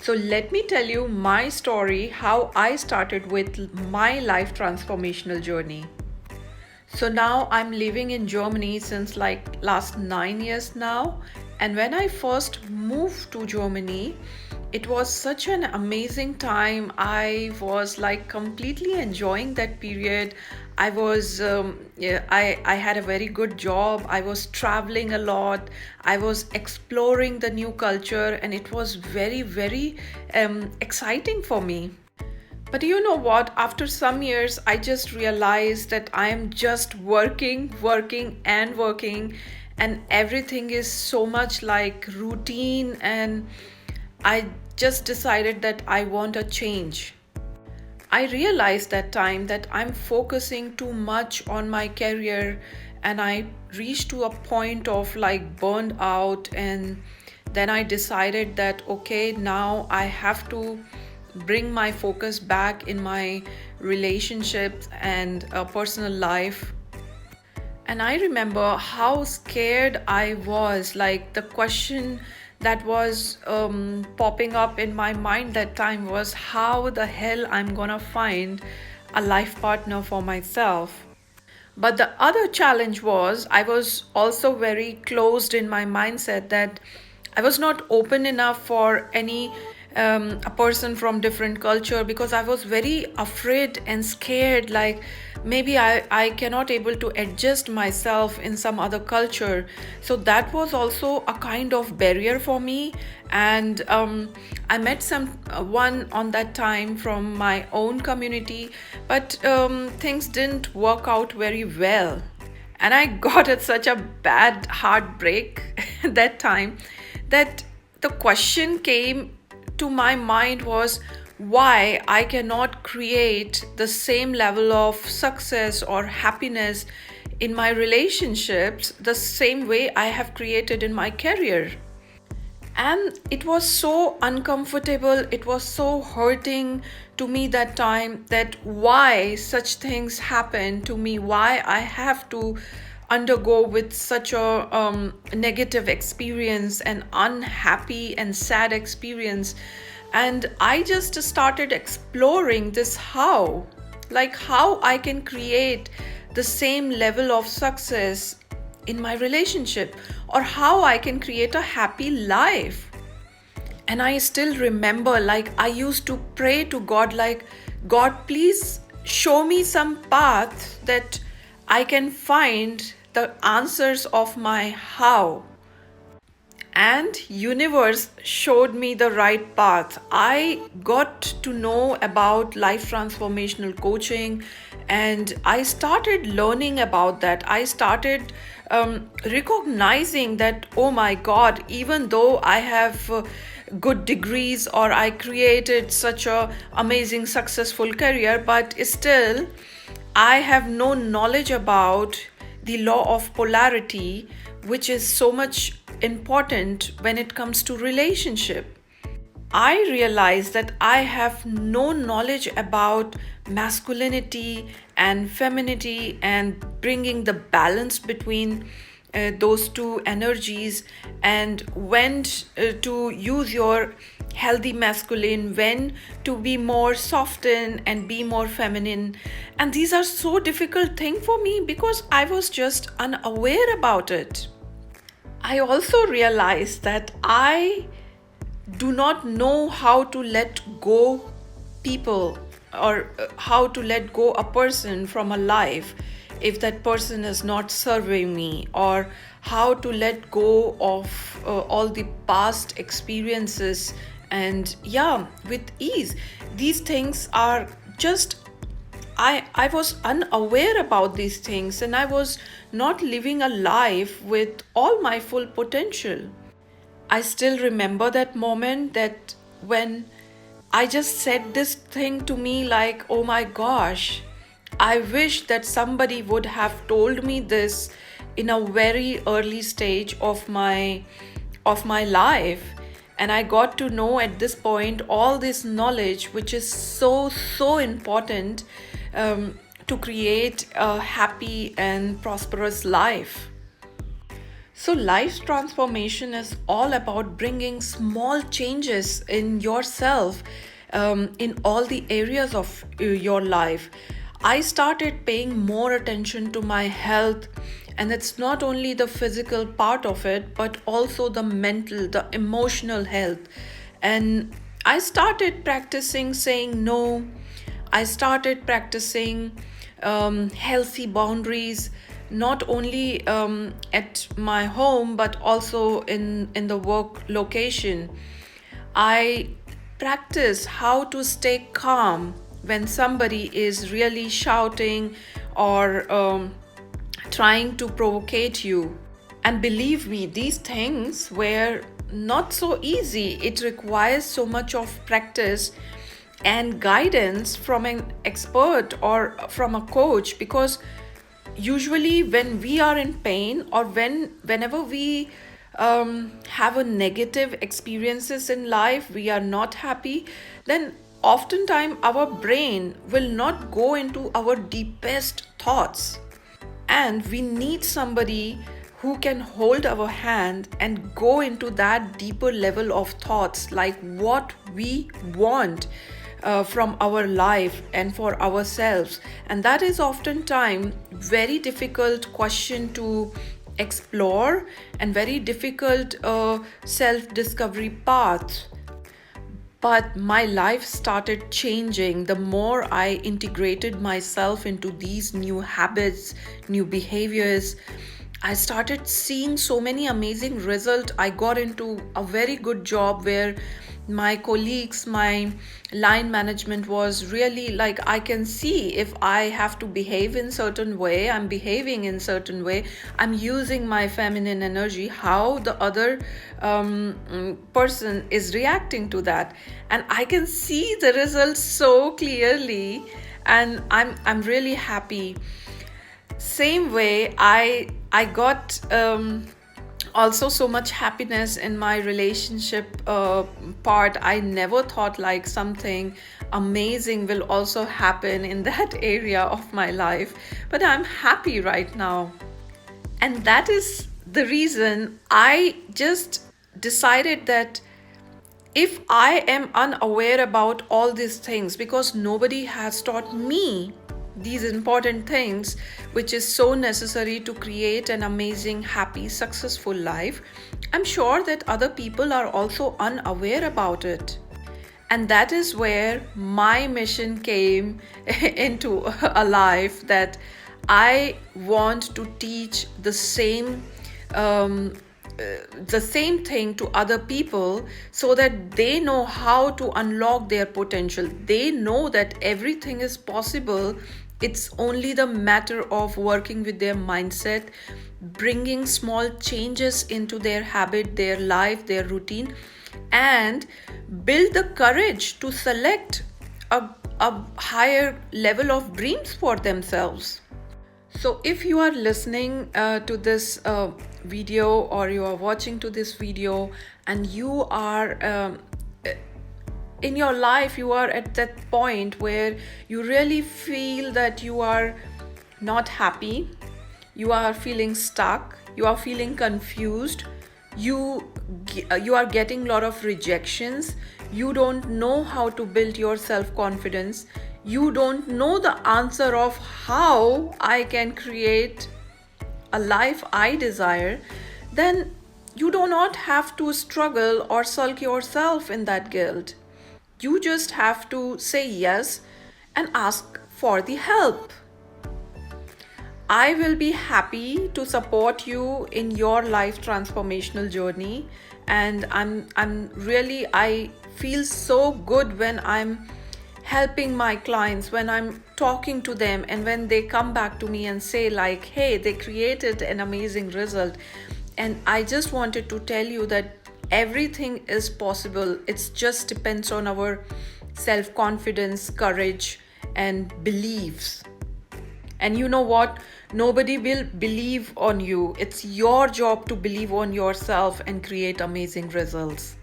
So, let me tell you my story how I started with my life transformational journey. So, now I'm living in Germany since like last 9 years now. And when I first moved to Germany, it was such an amazing time. I was like completely enjoying that period. I had a very good job. I was traveling a lot. I was exploring the new culture, and it was very, very exciting for me. But you know what? After some years, I just realized that I am just working, working, and working, and everything is so much like routine. And I just decided that I want a change. I realized that time that I'm focusing too much on my career, and I reached to a point of like burned out. And then I decided that okay, now I have to bring my focus back in my relationships and personal life. And I remember how scared I was. Like the question that was popping up in my mind that time was how the hell I'm gonna find a life partner for myself. But the other challenge was I was also very closed in my mindset that I was not open enough for any a person from different culture, because I was very afraid and scared, like maybe I cannot able to adjust myself in some other culture. So that was also a kind of barrier for me. And I met some one on that time from my own community, but things didn't work out very well. And I got at such a bad heartbreak that time that the question came to my mind was why I cannot create the same level of success or happiness in my relationships the same way I have created in my career. And it was so uncomfortable, it was so hurting to me that time, that why such things happen to me, why I have to undergo with such a negative experience and unhappy and sad experience. And I just started exploring this how, like how I can create the same level of success in my relationship, or how I can create a happy life. And I still remember, like, I used to pray to God, like, God, please show me some path that I can find the answers of my how. And universe showed me the right path. I got to know about life transformational coaching, and I started learning about that. I started recognizing that, oh my god, even though I have good degrees, or I created such a amazing successful career, but still I have no knowledge about the law of polarity, which is so much important when it comes to relationship. I realized that I have no knowledge about masculinity and femininity and bringing the balance between those two energies, and when to use your healthy masculine, when to be more soften and be more feminine. And these are so difficult thing for me because I was just unaware about it. I also realized that I do not know how to let go people, or how to let go a person from a life if that person is not serving me, or how to let go of all the past experiences. And yeah, with ease, these things are just I was unaware about these things, and I was not living a life with all my full potential. I still remember that moment, that when I just said this thing to me, like, oh my gosh, I wish that somebody would have told me this in a very early stage of my life. And I got to know at this point all this knowledge, which is so important to create a happy and prosperous life. So, life transformation is all about bringing small changes in yourself, in all the areas of your life. I started paying more attention to my health, and it's not only the physical part of it, but also the mental, the emotional health. And I started practicing saying no. I started practicing healthy boundaries, not only at my home but also in the work location. I practice how to stay calm when somebody is really shouting or trying to provocate you. And believe me, these things were not so easy. It requires so much of practice and guidance from an expert or from a coach, because usually when we are in pain or whenever we have a negative experiences in life, we are not happy, then oftentimes our brain will not go into our deepest thoughts, and we need somebody who can hold our hand and go into that deeper level of thoughts, like what we want from our life and for ourselves. And that is oftentimes very difficult question to explore and very difficult self-discovery path. But my life started changing the more I integrated myself into these new habits, new behaviors. I started seeing so many amazing results. I got into a very good job where my colleagues, my line management was really like, I can see if I have to behave in certain way, I'm behaving in certain way, I'm using my feminine energy, how the other person is reacting to that, and I can see the results so clearly, and I'm really happy. Same way, I got also so much happiness in my relationship part. I never thought like something amazing will also happen in that area of my life, but I'm happy right now. And that is the reason I just decided that if I am unaware about all these things, because nobody has taught me these important things, which is so necessary to create an amazing, happy, successful life, I'm sure that other people are also unaware about it. And that is where my mission came into a life, that I want to teach um, the same thing to other people, so that they know how to unlock their potential. They know that everything is possible. It's only the matter of working with their mindset, bringing small changes into their habit, their life, their routine, and build the courage to select a higher level of dreams for themselves. So, if you are listening to this video, or you are watching to this video, and you are in your life, you are at that point where you really feel that you are not happy, you are feeling stuck, you are feeling confused, you are getting a lot of rejections, you don't know how to build your self confidence, you don't know the answer of how I can create a life I desire, then you do not have to struggle or sulk yourself in that guilt. You just have to say yes and ask for the help. I will be happy to support you in your life transformational journey, and I'm really, I feel so good when I'm helping my clients, when I'm talking to them, and when they come back to me and say like, hey, they created an amazing result. And I just wanted to tell you that everything is possible. It just depends on our self confidence, courage, and beliefs. And you know what? Nobody will believe on you. It's your job to believe on yourself and create amazing results.